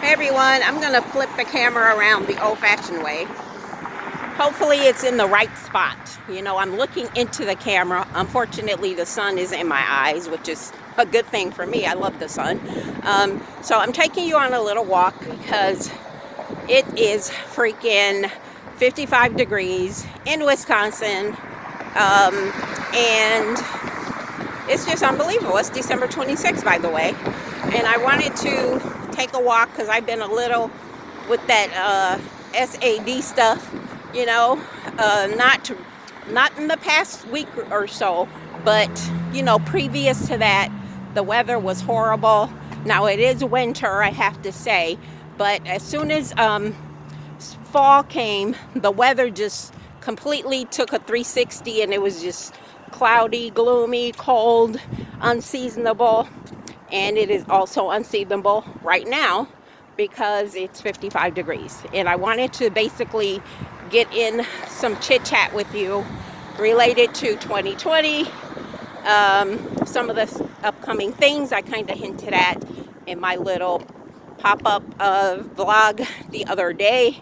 Hey everyone, I'm going to flip the camera around the old-fashioned way. Hopefully it's in the right spot. You know, I'm looking into the camera. Unfortunately, the sun is in my eyes, which is a good thing for me. I love the sun. So I'm taking you on a little walk because it is freaking 55 degrees in Wisconsin. And it's just unbelievable. It's December 26th, by the way. And I wanted to take a walk because I've been a little with that SAD stuff, you know, not in the past week or so, but, you know, previous to that, the weather was horrible. Now it is winter, I have to say, but as soon as fall came, the weather just completely took a 360 and it was just cloudy, gloomy, cold, unseasonable. And it is also unseasonable right now because it's 55 degrees. And I wanted to basically get in some chit chat with you related to 2020. Some of the upcoming things I kind of hinted at in my little pop-up vlog the other day.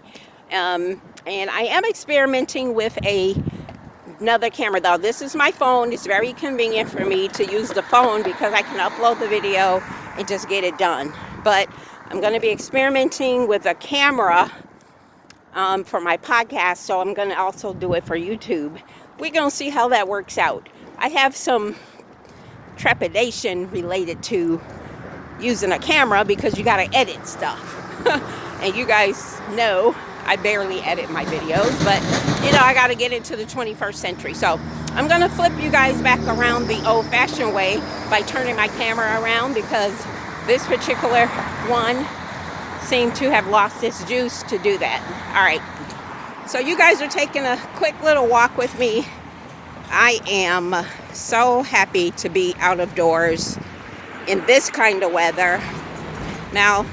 And I am experimenting with another camera though. This is my phone. It's very convenient for me to use the phone because I can upload the video and just get it done. But I'm going to be experimenting with a camera for my podcast, so I'm going to also do it for YouTube. We're going to see how that works out. I have some trepidation related to using a camera because you got to edit stuff. And you guys know I barely edit my videos, but you know, I got to get into the 21st century. So I'm going to flip you guys back around the old-fashioned way by turning my camera around because this particular one seemed to have lost its juice to do that. All right. So you guys are taking a quick little walk with me. I am so happy to be out of doors in this kind of weather. Now,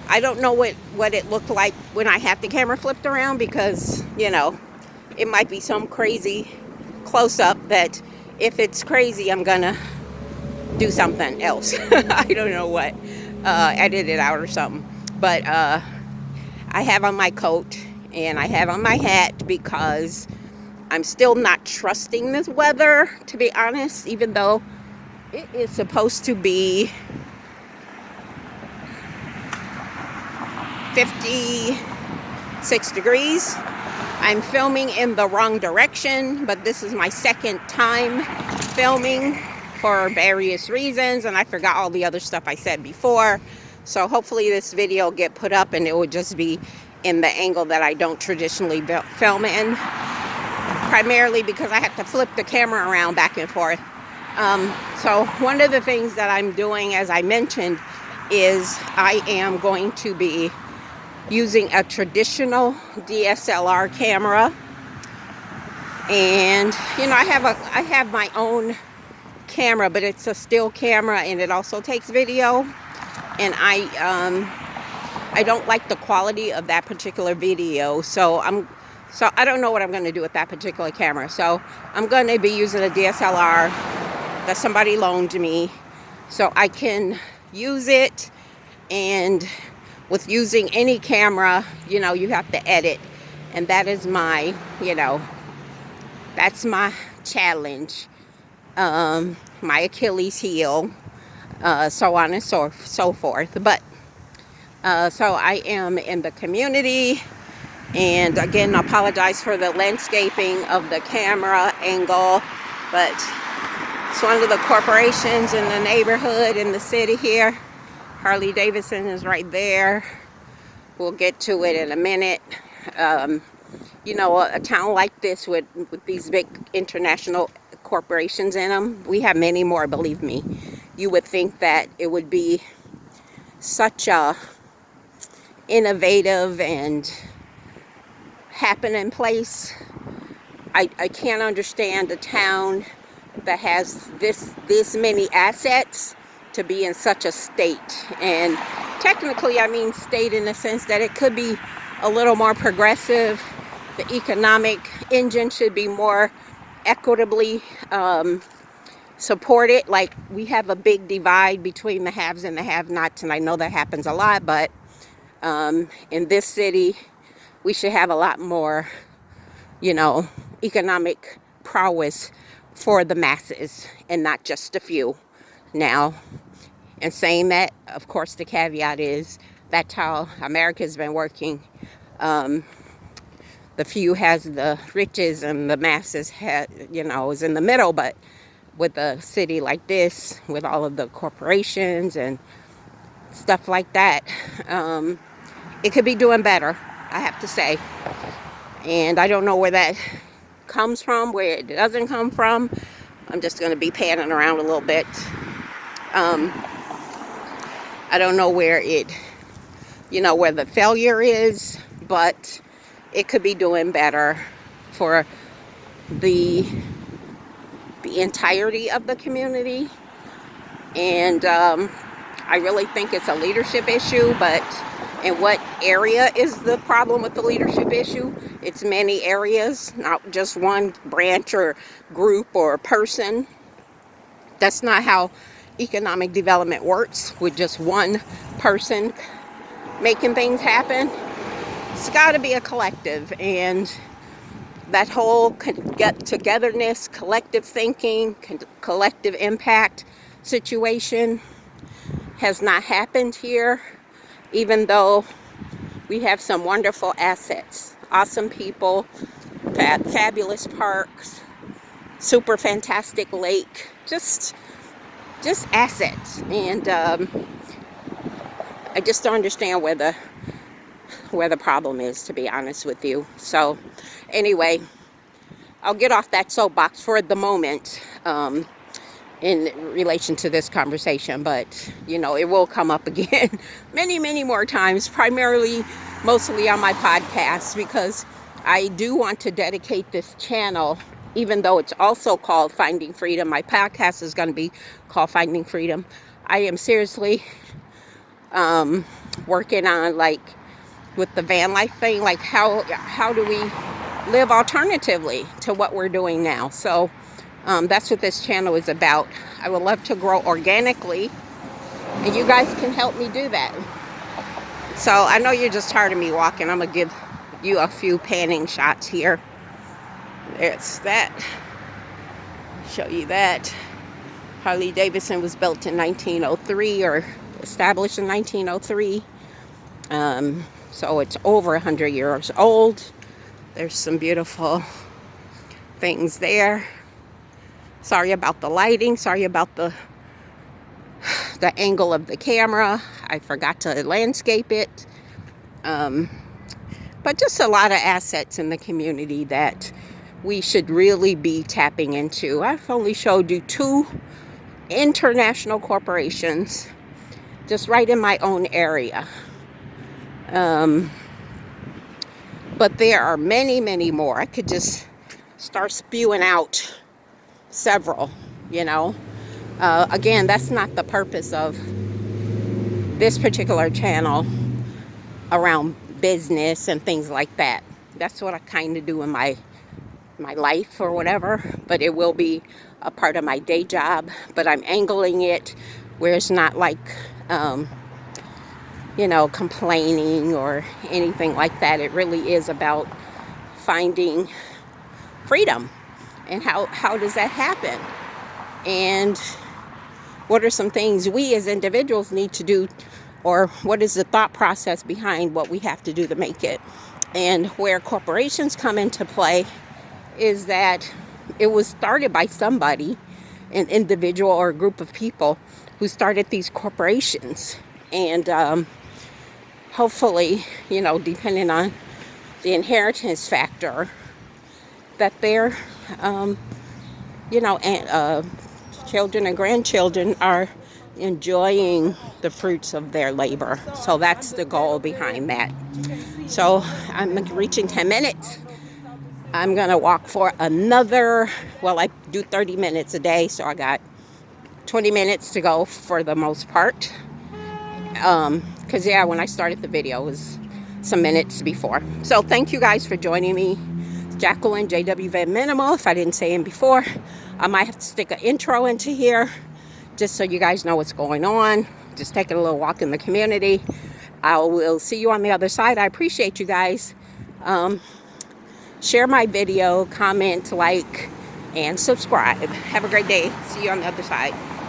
I don't know what it looked like when I had the camera flipped around because, you know, it might be some crazy close-up that if it's crazy, I'm gonna do something else. I don't know what, edit it out or something. But I have on my coat and I have on my hat because I'm still not trusting this weather, to be honest, even though it is supposed to be 56 degrees. I'm filming in the wrong direction, but this is my second time filming for various reasons, and I forgot all the other stuff I said before. So hopefully this video will get put up and it will just be in the angle that I don't traditionally film in, primarily because I have to flip the camera around back and forth. So one of the things that I'm doing, as I mentioned, is I am going to be using a traditional DSLR camera. And you know, I have my own camera, but it's a still camera and it also takes video, and I don't like the quality of that particular video, so I don't know what I'm going to do with that particular camera. So I'm going to be using a DSLR that somebody loaned me so I can use it. And with using any camera, you know, you have to edit, and that is my, you know, that's my challenge, my Achilles heel, so on and so forth. But so I am in the community, and again, I apologize for the landscaping of the camera angle, but it's one of the corporations in the neighborhood in the city here. Harley Davidson is right there. We'll get to it in a minute. You know, a town like this with these big international corporations in them, we have many more, believe me. You would think that it would be such a innovative and happening place. I can't understand a town that has this many assets to be in such a state. And technically, I mean state in the sense that it could be a little more progressive. The economic engine should be more equitably supported. Like, we have a big divide between the haves and the have-nots, and I know that happens a lot, but In this city, we should have a lot more, economic prowess for the masses and not just a few. Now, in saying that, of course, the caveat is that's how America's been working. The few has the riches and the masses is in the middle. But with a city like this, with all of the corporations and stuff like that, it could be doing better, I have to say. And I don't know where that comes from, where it doesn't come from. I'm just going to be panning around a little bit. I don't know where where the failure is, but it could be doing better for the entirety of the community. And I really think it's a leadership issue, but in what area is the problem with the leadership issue? It's many areas, not just one branch or group or person. That's not how economic development works, with just one person making things happen. It's got to be a collective, and that whole togetherness, collective thinking, collective impact situation has not happened here, even though we have some wonderful assets, awesome people, fabulous parks, super fantastic lake, just assets. And I just don't understand where the problem is, to be honest with you. So anyway, I'll get off that soapbox for the moment in relation to this conversation, but it will come up again many more times, mostly on my podcast, because I do want to dedicate this channel, even though it's also called Finding Freedom. My podcast is going to be called Finding Freedom. I am seriously working on, with the van life thing, how do we live alternatively to what we're doing now. So that's what this channel is about. I would love to grow organically, and you guys can help me do that. So I know you're just tired of me walking. I'm gonna give you a few panning shots here. It's that. Show you that. Harley Davidson was built in 1903, or established in 1903. So it's over 100 years old. There's some beautiful things there. Sorry about the lighting. Sorry about the angle of the camera. I forgot to landscape it. But just a lot of assets in the community that we should really be tapping into. I've only showed you 2 international corporations just right in my own area. But there are many more. I could just start spewing out several, Again, that's not the purpose of this particular channel around business and things like that. That's what I kind of do in my life or whatever, but it will be a part of my day job. But I'm angling it where it's not complaining or anything like that. It really is about finding freedom. And how does that happen? And what are some things we as individuals need to do, or what is the thought process behind what we have to do to make it? And where corporations come into play is that it was started by somebody, an individual or a group of people who started these corporations. And hopefully, depending on the inheritance factor, that their, children and grandchildren are enjoying the fruits of their labor. So that's the goal behind that. So I'm reaching 10 minutes. I'm going to walk for another, I do 30 minutes a day, so I got 20 minutes to go for the most part. Because, when I started the video, it was some minutes before. So thank you guys for joining me. Jacqueline, JW Van Minimal. If I didn't say it before, I might have to stick an intro into here just so you guys know what's going on. Just taking a little walk in the community. I will see you on the other side. I appreciate you guys. Share my video, comment, like, and subscribe. Have a great day. See you on the other side.